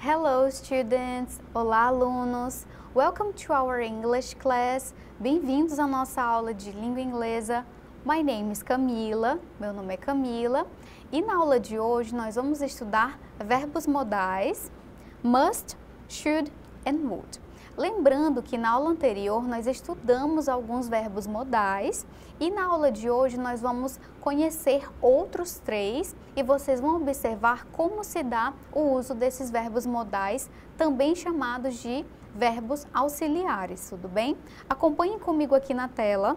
Hello students! Olá alunos! Welcome to our English class. Bem-vindos à nossa aula de língua inglesa. My name is Camila, meu nome é Camila, e na aula de hoje nós vamos estudar verbos modais must, should and would. Lembrando que na aula anterior nós estudamos alguns verbos modais e na aula de hoje nós vamos conhecer outros três e vocês vão observar como se dá o uso desses verbos modais, também chamados de verbos auxiliares, tudo bem? Acompanhem comigo aqui na tela.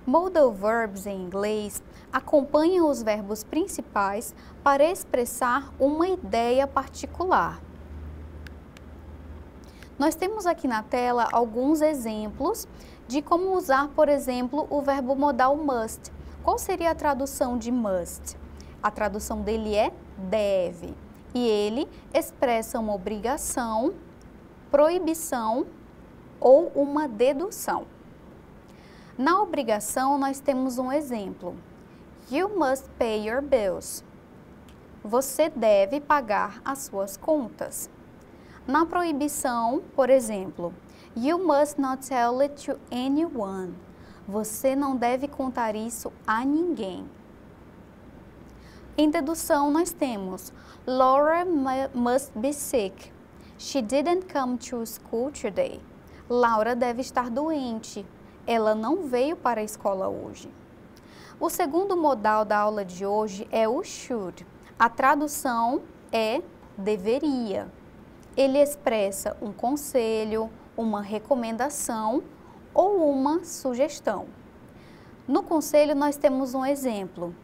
Modal verbs em inglês acompanham os verbos principais para expressar uma ideia particular. Nós temos aqui na tela alguns exemplos de como usar, por exemplo, o verbo modal must. Qual seria a tradução de must? A tradução dele é deve, e ele expressa uma obrigação, proibição ou uma dedução. Na obrigação, nós temos um exemplo. You must pay your bills. Você deve pagar as suas contas. Na proibição, por exemplo, you must not tell it to anyone. Você não deve contar isso a ninguém. Em dedução, nós temos Laura must be sick. She didn't come to school today. Laura deve estar doente. Ela não veio para a escola hoje. O segundo modal da aula de hoje é o should. A tradução é deveria. Ele expressa um conselho, uma recomendação ou uma sugestão. No conselho, nós temos um exemplo.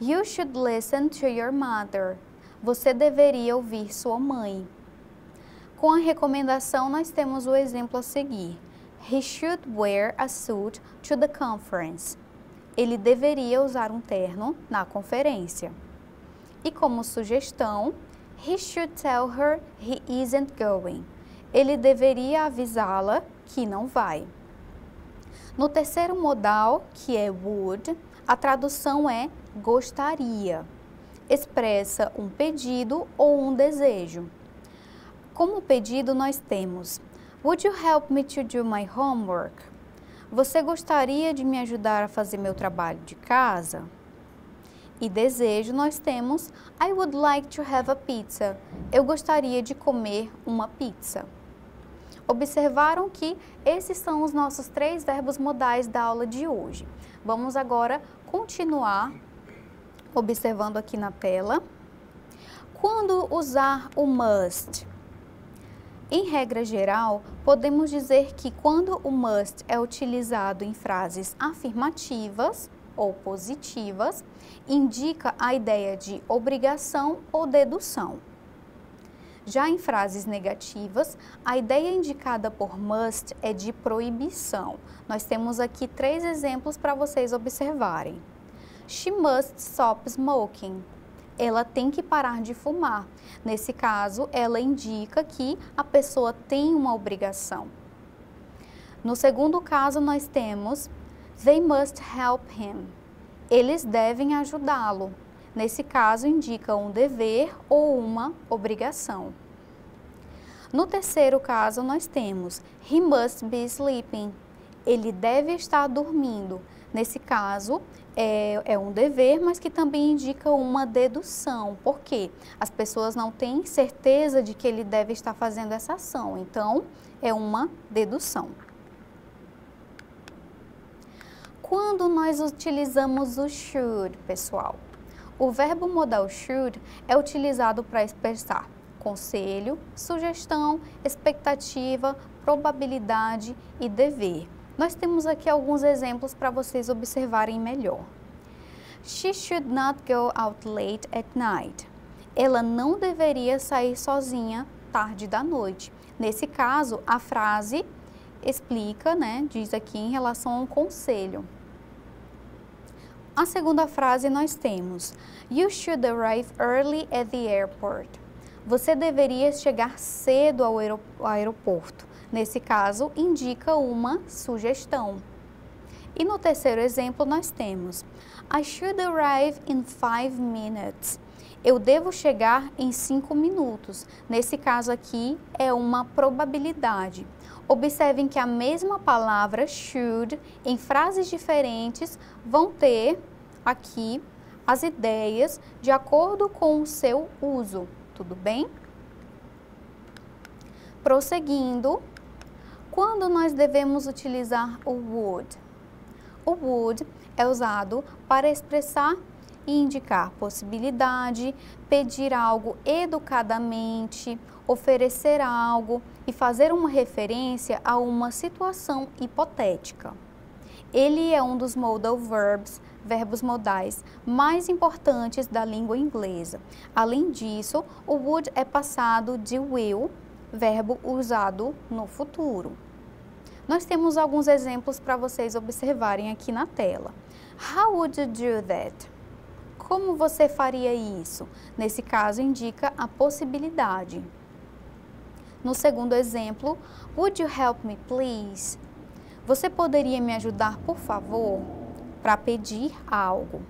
You should listen to your mother. Você deveria ouvir sua mãe. Com a recomendação, nós temos o exemplo a seguir. He should wear a suit to the conference. Ele deveria usar um terno na conferência. E como sugestão, he should tell her he isn't going. Ele deveria avisá-la que não vai. No terceiro modal, que é would, a tradução é gostaria. Expressa um pedido ou um desejo. Como pedido, nós temos Would you help me to do my homework? Você gostaria de me ajudar a fazer meu trabalho de casa? E desejo, nós temos I would like to have a pizza. Eu gostaria de comer uma pizza. Observaram que esses são os nossos três verbos modais da aula de hoje. Vamos agora continuar observando aqui na tela. Quando usar o must? Em regra geral, podemos dizer que quando o must é utilizado em frases afirmativas ou positivas, indica a ideia de obrigação ou dedução. Já em frases negativas, a ideia indicada por must é de proibição. Nós temos aqui três exemplos para vocês observarem. She must stop smoking. Ela tem que parar de fumar. Nesse caso, ela indica que a pessoa tem uma obrigação. No segundo caso, nós temos They must help him. Eles devem ajudá-lo. Nesse caso, indica um dever ou uma obrigação. No terceiro caso, nós temos He must be sleeping. Ele deve estar dormindo. Nesse caso, é um dever, mas que também indica uma dedução. Por quê? As pessoas não têm certeza de que ele deve estar fazendo essa ação. Então, é uma dedução. Quando nós utilizamos o should, pessoal? O verbo modal should é utilizado para expressar conselho, sugestão, expectativa, probabilidade e dever. Nós temos aqui alguns exemplos para vocês observarem melhor. She should not go out late at night. Ela não deveria sair sozinha tarde da noite. Nesse caso, a frase explica, diz aqui em relação a um conselho. A segunda frase nós temos You should arrive early at the airport. Você deveria chegar cedo ao aeroporto. Nesse caso, indica uma sugestão. E no terceiro exemplo nós temos I should arrive in 5 minutes. Eu devo chegar em 5 minutos. Nesse caso aqui é uma probabilidade. Observem que a mesma palavra should, em frases diferentes, vão ter aqui as ideias de acordo com o seu uso. Tudo bem? Prosseguindo, quando nós devemos utilizar o would? O would é usado para expressar e indicar possibilidade, pedir algo educadamente, oferecer algo e fazer uma referência a uma situação hipotética. Ele é um dos modal verbs, verbos modais, mais importantes da língua inglesa. Além disso, o would é passado de will, verbo usado no futuro. Nós temos alguns exemplos para vocês observarem aqui na tela. How would you do that? Como você faria isso? Nesse caso, indica a possibilidade. No segundo exemplo, would you help me please? Você poderia me ajudar, por favor? Para pedir algo.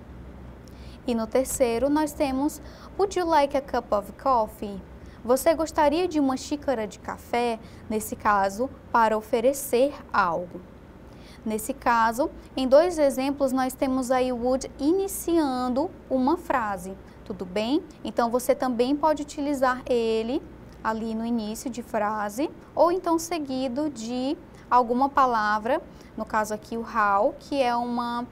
E no terceiro, nós temos would you like a cup of coffee? Você gostaria de uma xícara de café? Nesse caso, para oferecer algo. Nesse caso, em dois exemplos, nós temos aí o would iniciando uma frase, tudo bem? Então, você também pode utilizar ele ali no início de frase, ou então seguido de alguma palavra, no caso aqui o how, que é uma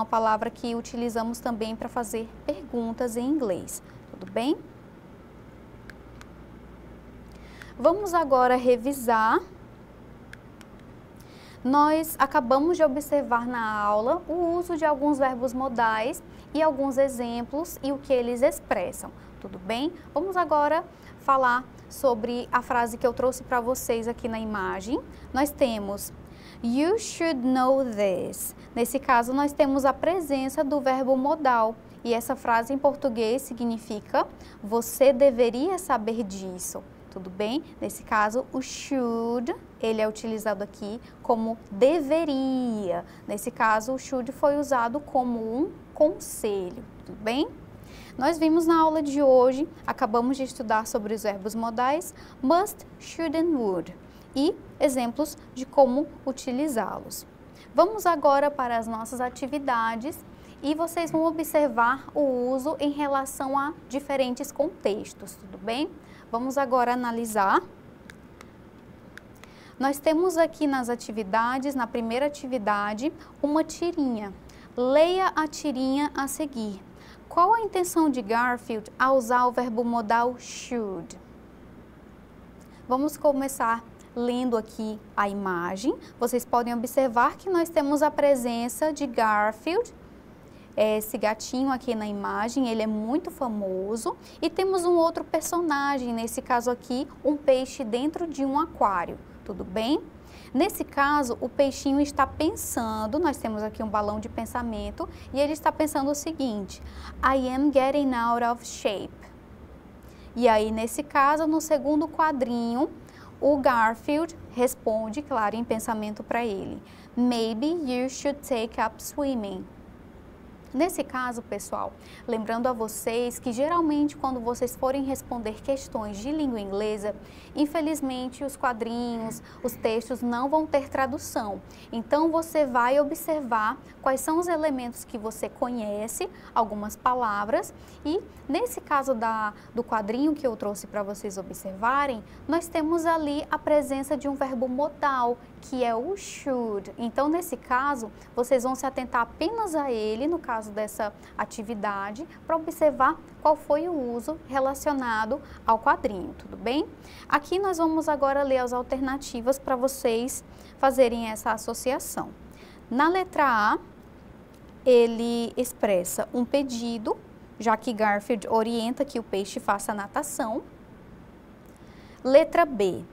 palavra que utilizamos também para fazer perguntas em inglês, tudo bem? Vamos agora revisar. Nós acabamos de observar na aula o uso de alguns verbos modais e alguns exemplos e o que eles expressam, tudo bem? Vamos agora falar sobre a frase que eu trouxe para vocês aqui na imagem. Nós temos you should know this. Nesse caso, nós temos a presença do verbo modal e essa frase em português significa você deveria saber disso. Tudo bem? Nesse caso, o should, ele é utilizado aqui como deveria. Nesse caso, o should foi usado como um conselho. Tudo bem? Nós vimos na aula de hoje, acabamos de estudar sobre os verbos modais must, should and would e exemplos de como utilizá-los. Vamos agora para as nossas atividades e vocês vão observar o uso em relação a diferentes contextos, tudo bem? Vamos agora analisar. Nós temos aqui nas atividades, na primeira atividade, uma tirinha. Leia a tirinha a seguir. Qual a intenção de Garfield ao usar o verbo modal should? Vamos começar lendo aqui a imagem. Vocês podem observar que nós temos a presença de Garfield. Esse gatinho aqui na imagem, ele é muito famoso. E temos um outro personagem, nesse caso aqui, um peixe dentro de um aquário. Tudo bem? Nesse caso, o peixinho está pensando, nós temos aqui um balão de pensamento, e ele está pensando o seguinte, I am getting out of shape. E aí, nesse caso, no segundo quadrinho, o Garfield responde, claro, em pensamento para ele, maybe you should take up swimming. Nesse caso, pessoal, lembrando a vocês que geralmente quando vocês forem responder questões de língua inglesa, infelizmente os quadrinhos, os textos não vão ter tradução. Então você vai observar quais são os elementos que você conhece, algumas palavras, e nesse caso do quadrinho que eu trouxe para vocês observarem, nós temos ali a presença de um verbo modal, que é o should. Então, nesse caso, vocês vão se atentar apenas a ele, no caso dessa atividade, para observar qual foi o uso relacionado ao quadrinho, tudo bem? Aqui nós vamos agora ler as alternativas para vocês fazerem essa associação. Na letra A, ele expressa um pedido, já que Garfield orienta que o peixe faça natação. Letra B,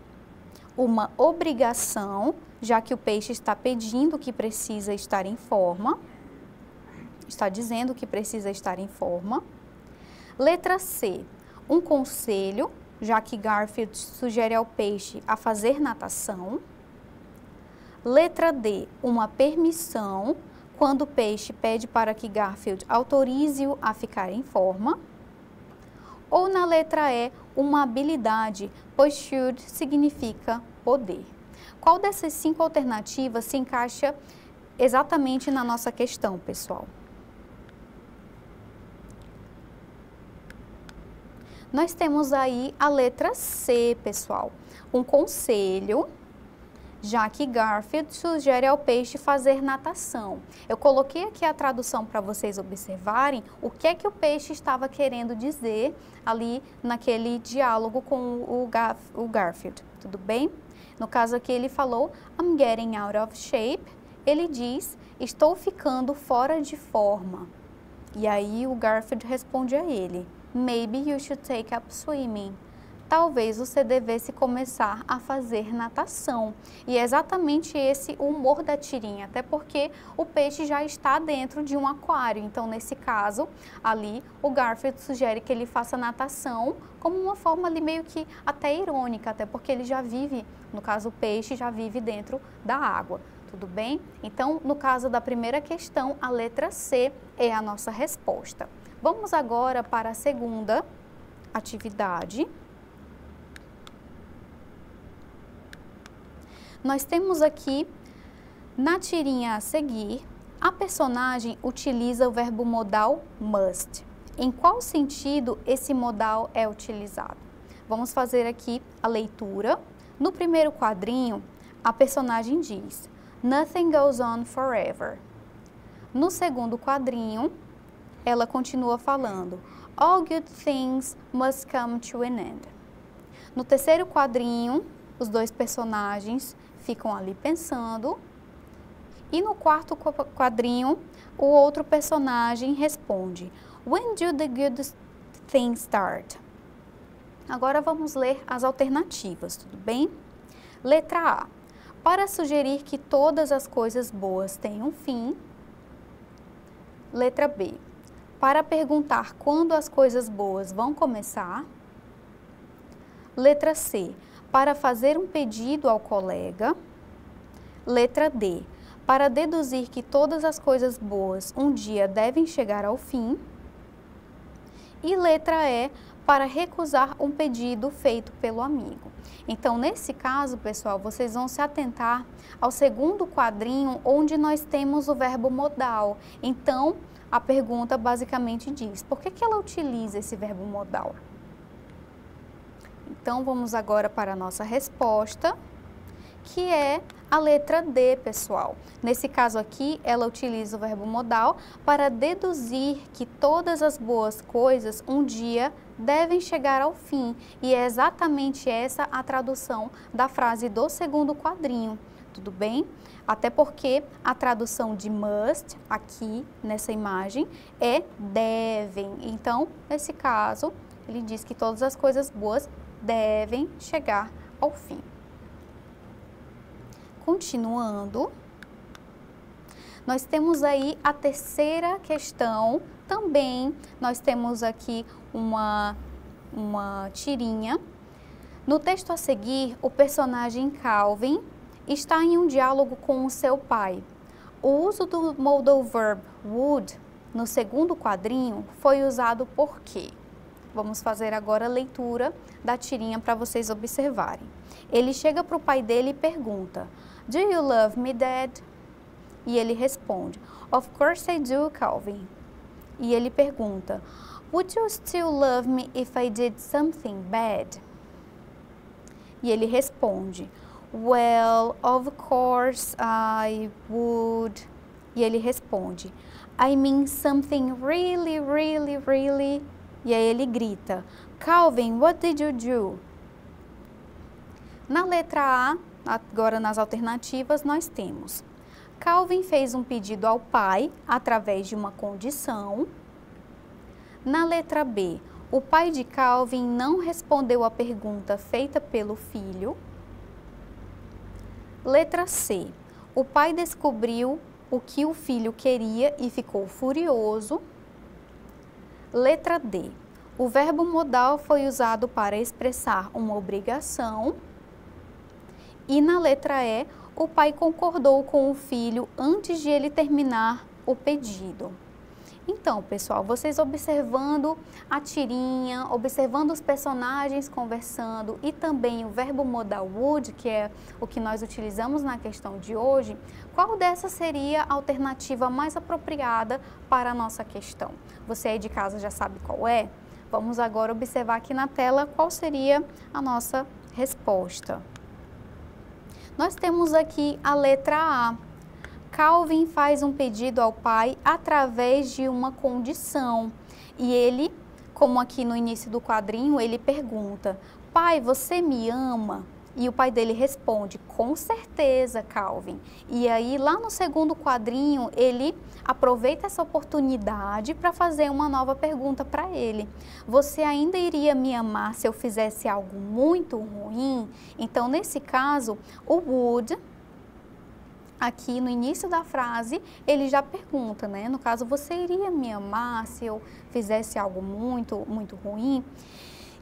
uma obrigação, já que o peixe está pedindo que precisa estar em forma, está dizendo que precisa estar em forma. Letra C, um conselho, já que Garfield sugere ao peixe a fazer natação. Letra D, uma permissão, quando o peixe pede para que Garfield autorize-o a ficar em forma. Ou na letra E, uma habilidade, pois should significa poder. Qual dessas 5 alternativas se encaixa exatamente na nossa questão, pessoal? Nós temos aí a letra C, pessoal. Um conselho, já que Garfield sugere ao peixe fazer natação. Eu coloquei aqui a tradução para vocês observarem o que é que o peixe estava querendo dizer ali naquele diálogo com o Garfield, tudo bem? No caso aqui ele falou, I'm getting out of shape. Ele diz, estou ficando fora de forma. E aí o Garfield responde a ele, maybe you should take up swimming. Talvez você devesse começar a fazer natação. E é exatamente esse o humor da tirinha, até porque o peixe já está dentro de um aquário. Então, nesse caso, ali, o Garfield sugere que ele faça natação como uma forma ali meio que até irônica, até porque ele já vive, no caso o peixe já vive dentro da água. Tudo bem? Então, no caso da primeira questão, a letra C é a nossa resposta. Vamos agora para a segunda atividade. Nós temos aqui, na tirinha a seguir, a personagem utiliza o verbo modal must. Em qual sentido esse modal é utilizado? Vamos fazer aqui a leitura. No primeiro quadrinho, a personagem diz, nothing goes on forever. No segundo quadrinho, ela continua falando, all good things must come to an end. No terceiro quadrinho, os dois personagens ficam ali pensando. E no quarto quadrinho, o outro personagem responde, when do the good things start? Agora vamos ler as alternativas, tudo bem? Letra A, para sugerir que todas as coisas boas têm um fim. Letra B, para perguntar quando as coisas boas vão começar. Letra C, para fazer um pedido ao colega. Letra D, para deduzir que todas as coisas boas um dia devem chegar ao fim. E letra E, para recusar um pedido feito pelo amigo. Então, nesse caso, pessoal, vocês vão se atentar ao segundo quadrinho, onde nós temos o verbo modal. Então, a pergunta basicamente diz, por que ela utiliza esse verbo modal? Então, vamos agora para a nossa resposta, que é a letra D, pessoal. Nesse caso aqui, ela utiliza o verbo modal para deduzir que todas as boas coisas um dia devem chegar ao fim. E é exatamente essa a tradução da frase do segundo quadrinho, tudo bem? Até porque a tradução de must, aqui nessa imagem, é devem. Então, nesse caso, ele diz que todas as coisas boas devem chegar ao fim. Continuando, nós temos aí a terceira questão, também nós temos aqui uma tirinha. No texto a seguir, o personagem Calvin está em um diálogo com o seu pai. O uso do modal verb would no segundo quadrinho foi usado por quê? Vamos fazer agora a leitura da tirinha para vocês observarem. Ele chega para o pai dele e pergunta, do you love me, Dad? E ele responde, of course I do, Calvin. E ele pergunta, would you still love me if I did something bad? E ele responde, well, of course I would. E ele responde, I mean something really, really, really. E aí ele grita, Calvin, what did you do? Na letra A, agora nas alternativas, nós temos, Calvin fez um pedido ao pai através de uma condição. Na letra B, o pai de Calvin não respondeu à pergunta feita pelo filho. Letra C, o pai descobriu o que o filho queria e ficou furioso. Letra D, o verbo modal foi usado para expressar uma obrigação. E na letra E, o pai concordou com o filho antes de ele terminar o pedido. Então, pessoal, vocês observando a tirinha, observando os personagens conversando e também o verbo modal would, que é o que nós utilizamos na questão de hoje, qual dessas seria a alternativa mais apropriada para a nossa questão? Você aí de casa já sabe qual é? Vamos agora observar aqui na tela qual seria a nossa resposta. Nós temos aqui a letra A. Calvin faz um pedido ao pai através de uma condição. E ele, como aqui no início do quadrinho, ele pergunta: pai, você me ama? E o pai dele responde: com certeza, Calvin. E aí, lá no segundo quadrinho, ele aproveita essa oportunidade para fazer uma nova pergunta para ele. Você ainda iria me amar se eu fizesse algo muito ruim? Então, nesse caso, o would, aqui no início da frase, ele já pergunta, né? No caso, você iria me amar se eu fizesse algo muito ruim?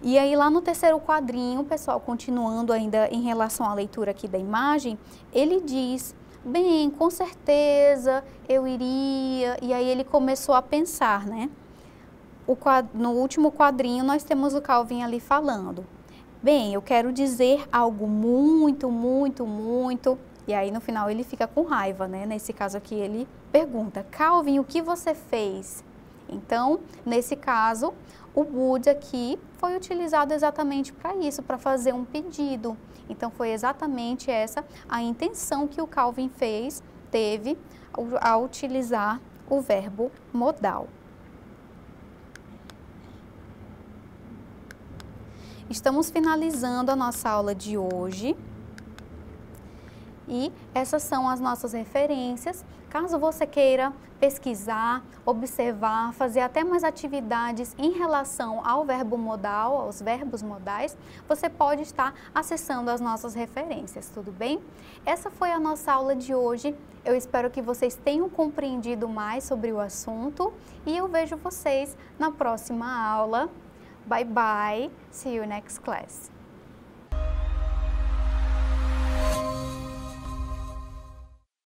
E aí lá no terceiro quadrinho, pessoal, continuando ainda em relação à leitura aqui da imagem, ele diz: bem, com certeza eu iria. E aí ele começou a pensar, né? No último quadrinho nós temos o Calvin ali falando: bem, eu quero dizer algo muito. E aí no final ele fica com raiva, né? Nesse caso aqui ele pergunta: Calvin, o que você fez? Então, nesse caso, o would aqui foi utilizado exatamente para isso, para fazer um pedido. Então, foi exatamente essa a intenção que o Calvin teve ao utilizar o verbo modal. Estamos finalizando a nossa aula de hoje. E essas são as nossas referências. Caso você queira pesquisar, observar, fazer até mais atividades em relação ao verbo modal, aos verbos modais, você pode estar acessando as nossas referências, tudo bem? Essa foi a nossa aula de hoje. Eu espero que vocês tenham compreendido mais sobre o assunto e eu vejo vocês na próxima aula. Bye bye, see you next class.